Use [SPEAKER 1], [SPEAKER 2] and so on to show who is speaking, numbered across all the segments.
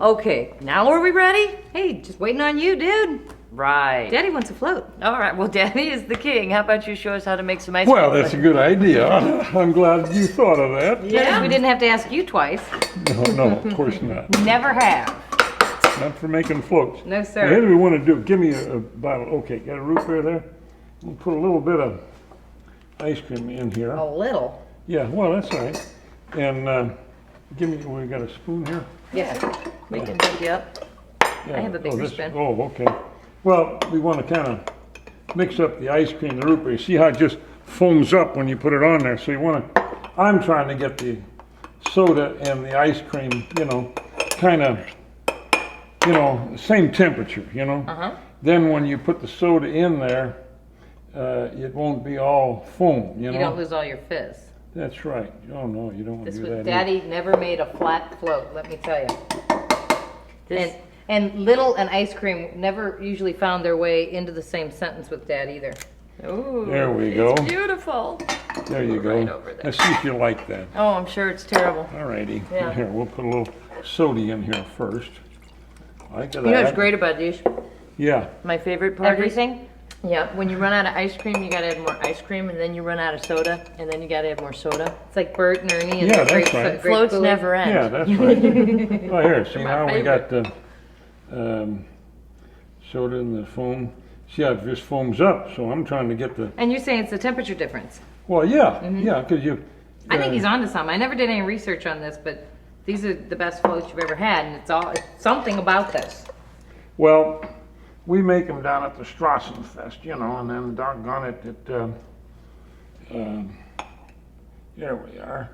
[SPEAKER 1] Okay, now are we ready?
[SPEAKER 2] Hey, just waiting on you, dude.
[SPEAKER 1] Right.
[SPEAKER 2] Daddy wants a float.
[SPEAKER 1] All right, well, Daddy is the king. How about you show us how to make some ice cream?
[SPEAKER 3] Well, that's a good idea. I'm glad you thought of that.
[SPEAKER 2] Yeah. We didn't have to ask you twice.
[SPEAKER 3] No, of course not.
[SPEAKER 2] Never have.
[SPEAKER 3] Not for making floats.
[SPEAKER 2] No, sir.
[SPEAKER 3] Now, what do we want to do? Give me a bottle. Okay, got a root beer there? We'll put a little bit of ice cream in here.
[SPEAKER 2] A little.
[SPEAKER 3] Yeah, well, that's all right. And give me, we got a spoon here?
[SPEAKER 2] Yes.
[SPEAKER 1] We can pick you up.
[SPEAKER 3] Yeah.
[SPEAKER 2] I have a bigger spoon.
[SPEAKER 3] Oh, okay. Well, we want to kind of mix up the ice cream, the root beer. See how it just foams up when you put it on there? So you want to, I'm trying to get the soda and the ice cream, you know, kind of, you know, same temperature, you know?
[SPEAKER 2] Uh-huh.
[SPEAKER 3] Then when you put the soda in there, it won't be all foam, you know?
[SPEAKER 2] You don't lose all your fizz.
[SPEAKER 3] That's right. Oh, no, you don't want to
[SPEAKER 2] This
[SPEAKER 3] do
[SPEAKER 2] was,
[SPEAKER 3] that.
[SPEAKER 2] Daddy never made a flat float, let me tell you.
[SPEAKER 1] This,
[SPEAKER 2] And little and ice cream never usually found their way into the same sentence with Dad either.
[SPEAKER 1] ooh,
[SPEAKER 3] There we
[SPEAKER 1] it's
[SPEAKER 3] go.
[SPEAKER 1] beautiful.
[SPEAKER 3] There you go.
[SPEAKER 1] Right over there.
[SPEAKER 3] Let's see if you like that.
[SPEAKER 1] Oh, I'm sure it's terrible.
[SPEAKER 3] All righty.
[SPEAKER 1] Yeah.
[SPEAKER 3] Here, we'll put a little soda in here first. Like that.
[SPEAKER 1] You know what's great about these?
[SPEAKER 3] Yeah.
[SPEAKER 1] My favorite part
[SPEAKER 2] Everything?
[SPEAKER 1] is, yeah, when you run out of ice cream, you gotta add more ice cream, and then you run out of soda, and then you gotta add more soda.
[SPEAKER 2] It's like Bert and Ernie and
[SPEAKER 3] Yeah,
[SPEAKER 2] the
[SPEAKER 3] that's right.
[SPEAKER 1] Floats never end.
[SPEAKER 3] Yeah, that's right. Oh, here, see
[SPEAKER 1] my
[SPEAKER 3] now we
[SPEAKER 1] favorite.
[SPEAKER 3] got the soda and the foam. See how it just foams up, so I'm trying to get the,
[SPEAKER 2] And you're saying it's the temperature difference.
[SPEAKER 3] well, yeah, yeah, because you.
[SPEAKER 2] I think he's onto something. I never did any research on this, but these are the best floats you've ever had, and it's something about this.
[SPEAKER 3] Well, we make them down at the Strassenfest, you know, and then doggone it, there we are.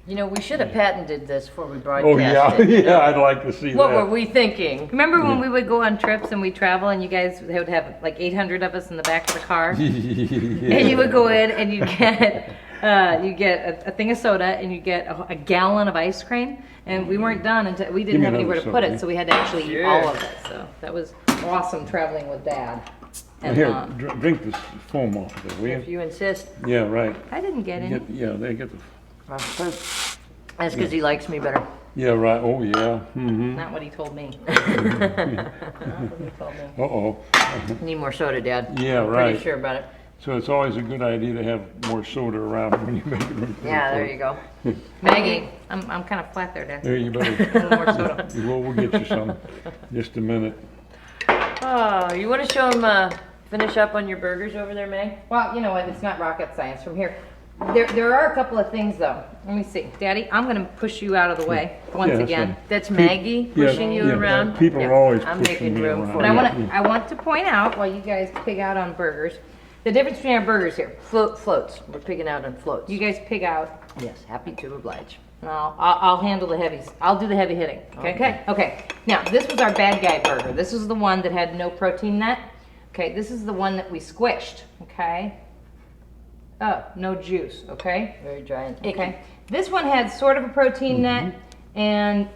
[SPEAKER 1] You know, we should have patented this before we
[SPEAKER 3] Oh,
[SPEAKER 1] broadcast
[SPEAKER 3] yeah,
[SPEAKER 1] it. you know?
[SPEAKER 3] yeah, I'd like to see
[SPEAKER 1] What
[SPEAKER 3] that.
[SPEAKER 1] were we thinking?
[SPEAKER 2] Remember when we would go on trips and we travel and you guys would have like 800 of us in the back of the car? And you would go in and you get a thing of soda and you get a gallon of ice cream, and we weren't done until we didn't
[SPEAKER 3] me
[SPEAKER 2] have
[SPEAKER 3] another
[SPEAKER 2] anywhere to put
[SPEAKER 3] soda.
[SPEAKER 2] it, so we had to actually eat
[SPEAKER 1] Yeah.
[SPEAKER 2] all of it. So that was awesome traveling with Dad and
[SPEAKER 3] Here,
[SPEAKER 2] Mom.
[SPEAKER 3] drink this foam off there, will
[SPEAKER 1] If
[SPEAKER 3] you?
[SPEAKER 1] you insist.
[SPEAKER 3] Yeah, right.
[SPEAKER 2] I didn't get any.
[SPEAKER 3] Yeah, they get the,
[SPEAKER 1] That's because he likes me better.
[SPEAKER 3] yeah, right, oh, yeah, mm-hmm.
[SPEAKER 2] Not what he told me. Not what he told me.
[SPEAKER 3] Uh-oh.
[SPEAKER 1] Need more soda, Dad.
[SPEAKER 3] Yeah,
[SPEAKER 1] I'm
[SPEAKER 3] right.
[SPEAKER 1] pretty sure about it.
[SPEAKER 3] So it's always a good idea to have more soda around when you make it.
[SPEAKER 1] Yeah, there you go.
[SPEAKER 2] Maggie, I'm kind of flat there, Dad.
[SPEAKER 3] There, you
[SPEAKER 2] A
[SPEAKER 3] better,
[SPEAKER 2] little more soda.
[SPEAKER 3] we'll get you some, just a minute.
[SPEAKER 1] Oh, you want to show him, finish up on your burgers over there, Meg?
[SPEAKER 2] Well, you know what? It's not rocket science from here. There are a couple of things though. Let me see. Daddy, I'm going to push you out of the way once
[SPEAKER 3] Yeah, that's
[SPEAKER 2] again.
[SPEAKER 3] fine.
[SPEAKER 1] That's Maggie pushing you
[SPEAKER 3] yeah,
[SPEAKER 1] around?
[SPEAKER 3] People
[SPEAKER 2] Yeah.
[SPEAKER 3] are always
[SPEAKER 1] I'm
[SPEAKER 3] pushing
[SPEAKER 1] making
[SPEAKER 3] me
[SPEAKER 1] room
[SPEAKER 3] around.
[SPEAKER 1] for
[SPEAKER 2] But
[SPEAKER 1] you.
[SPEAKER 2] I want to point out while you guys pig out on burgers, the difference between our burgers here.
[SPEAKER 1] Floats. We're picking out on floats.
[SPEAKER 2] You guys pig out.
[SPEAKER 1] Yes, happy to oblige.
[SPEAKER 2] And I'll handle the heavies. I'll do the heavy hitting. Okay. Okay. Now this was our bad guy burger. This is the one that had no protein net. Okay. This is the one that we squished. Okay. Oh, no juice. Okay.
[SPEAKER 1] Very dry and icky.
[SPEAKER 2] Okay. This one had sort of a protein net and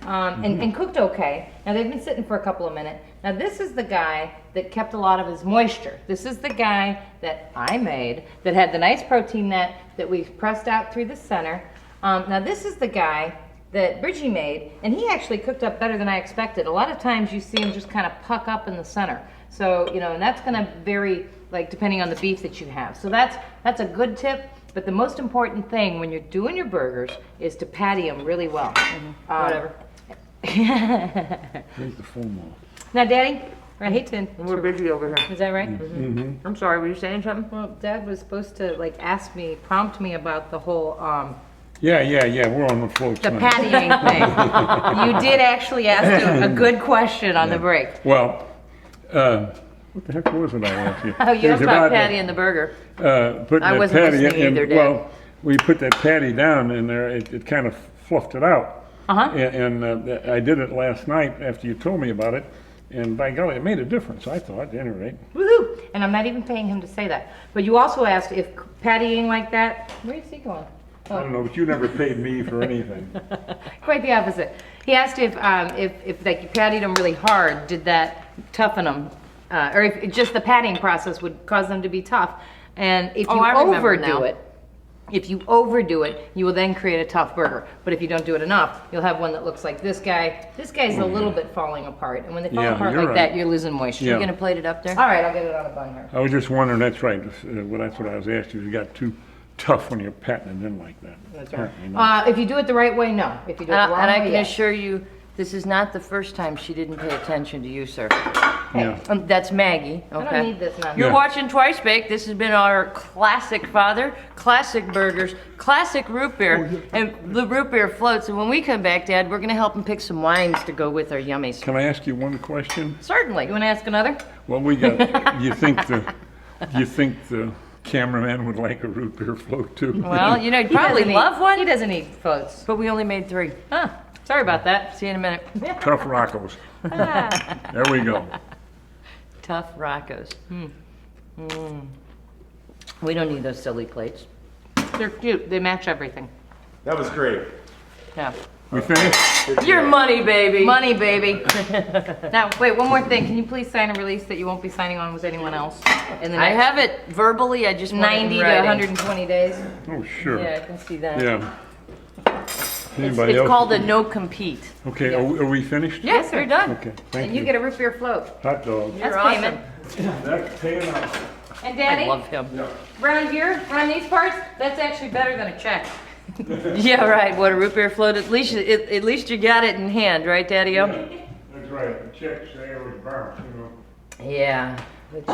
[SPEAKER 2] cooked okay. Now they've been sitting for a couple of minutes. Now this is the guy that kept a lot of his moisture. This is the guy that I made that had the nice protein net that we pressed out through the center. Now this is the guy that Bridgie made, and he actually cooked up better than I expected. A lot of times you see him just kind of puck up in the center. So, you know, and that's gonna vary like depending on the beef that you have. So that's a good tip. But the most important thing when you're doing your burgers is to patty them really well.
[SPEAKER 1] Whatever.
[SPEAKER 3] Take the foam off.
[SPEAKER 2] Now, Daddy, I hate to.
[SPEAKER 1] We're busy over here.
[SPEAKER 2] Is that right?
[SPEAKER 1] I'm sorry, were you saying something?
[SPEAKER 2] Well, Dad was supposed to like prompt me about the whole
[SPEAKER 3] Yeah, we're on the floats
[SPEAKER 2] the
[SPEAKER 3] now.
[SPEAKER 2] pattying thing. You did actually ask a good question on the break.
[SPEAKER 3] Well, what the heck was it I asked you?
[SPEAKER 1] Oh, you
[SPEAKER 3] It
[SPEAKER 1] asked
[SPEAKER 3] was
[SPEAKER 1] about Patty and the burger.
[SPEAKER 3] Putting
[SPEAKER 1] I
[SPEAKER 3] that
[SPEAKER 1] wasn't
[SPEAKER 3] patty
[SPEAKER 1] listening
[SPEAKER 3] in,
[SPEAKER 1] either, Dad.
[SPEAKER 3] well, we put that patty down in there, it kind of fluffed it out.
[SPEAKER 2] Uh-huh.
[SPEAKER 3] And I did it last night after you told me about it, and by golly, it made a difference, I thought, at any rate.
[SPEAKER 2] Woohoo! And I'm not even paying him to say that. But you also asked if pattying like that. Where is he going?
[SPEAKER 3] I don't know, but you never paid me for anything.
[SPEAKER 2] Quite the opposite. He asked if like you patted them really hard, did that toughen them, or if just the patting process would cause them to be tough, and if you
[SPEAKER 1] I remember
[SPEAKER 2] overdo
[SPEAKER 1] now.
[SPEAKER 2] it, If you overdo it, you will then create a tough burger. But if you don't do it enough, you'll have one that looks like this guy. This guy's a little bit falling apart. And when they fall
[SPEAKER 3] Yeah,
[SPEAKER 2] apart
[SPEAKER 3] you're
[SPEAKER 2] like
[SPEAKER 3] right.
[SPEAKER 2] that, you're losing moisture.
[SPEAKER 3] Yeah.
[SPEAKER 1] You're gonna plate it up there?
[SPEAKER 2] All right, I'll get it on a bun here.
[SPEAKER 3] I was just wondering, that's right, well, that's what I was asking, you got too tough when you're patting it in like that.
[SPEAKER 2] That's right.
[SPEAKER 3] Apparently not.
[SPEAKER 2] If you do it the right way, no. If you do it the wrong
[SPEAKER 1] And I
[SPEAKER 2] way,
[SPEAKER 1] can
[SPEAKER 2] yes.
[SPEAKER 1] assure you, this is not the first time she didn't pay attention to you, sir.
[SPEAKER 3] Yeah.
[SPEAKER 1] That's Maggie,
[SPEAKER 2] I don't
[SPEAKER 1] okay?
[SPEAKER 2] need this nonsense.
[SPEAKER 1] You're
[SPEAKER 3] Yeah.
[SPEAKER 1] watching Twice Baked. This has been our classic father, classic burgers, classic root beer, and the root beer floats. And when we come back, Dad, we're gonna help him pick some wines to go with our yummies.
[SPEAKER 3] Can I ask you one question?
[SPEAKER 1] Certainly.
[SPEAKER 2] You want to ask another?
[SPEAKER 3] Well, we got, you think the cameraman would like a root beer float too?
[SPEAKER 1] Well, you know, you'd probably
[SPEAKER 2] He
[SPEAKER 1] love one,
[SPEAKER 2] He doesn't eat floats.
[SPEAKER 1] but we only made 3.
[SPEAKER 2] Huh. Sorry about that.
[SPEAKER 1] See you in a minute.
[SPEAKER 3] Tough Roccos. There we go.
[SPEAKER 1] Tough Roccos. We don't need those silly plates.
[SPEAKER 2] They're cute. They match everything.
[SPEAKER 4] That was great.
[SPEAKER 1] Yeah.
[SPEAKER 3] We finished?
[SPEAKER 1] Your money, baby.
[SPEAKER 2] Money, baby. Now, wait, one more thing. Can you please sign a release that you won't be signing on with anyone else in the
[SPEAKER 1] I
[SPEAKER 2] next
[SPEAKER 1] have it verbally. I just want it in
[SPEAKER 2] 90 to
[SPEAKER 1] writing.
[SPEAKER 2] 120 days?
[SPEAKER 3] Oh, sure.
[SPEAKER 1] Yeah, I can see that.
[SPEAKER 3] Yeah.
[SPEAKER 1] It's,
[SPEAKER 3] Anybody
[SPEAKER 1] it's
[SPEAKER 3] else?
[SPEAKER 1] called a no compete.
[SPEAKER 3] Okay, are we finished?
[SPEAKER 1] Yes,
[SPEAKER 2] sir.
[SPEAKER 1] you're done.
[SPEAKER 3] Okay, thank
[SPEAKER 2] And you get a root beer float.
[SPEAKER 3] Hot dog.
[SPEAKER 2] That's
[SPEAKER 1] You're awesome.
[SPEAKER 2] payment.
[SPEAKER 3] That's paying off.
[SPEAKER 2] And
[SPEAKER 1] I
[SPEAKER 2] Daddy,
[SPEAKER 1] love him.
[SPEAKER 2] around here, around these parts, that's actually better than a check.
[SPEAKER 1] Yeah, right. What a root beer float. At least you got it in hand, right, Daddy-O?
[SPEAKER 3] That's right, the checks, they always bounce, you know.
[SPEAKER 1] Yeah.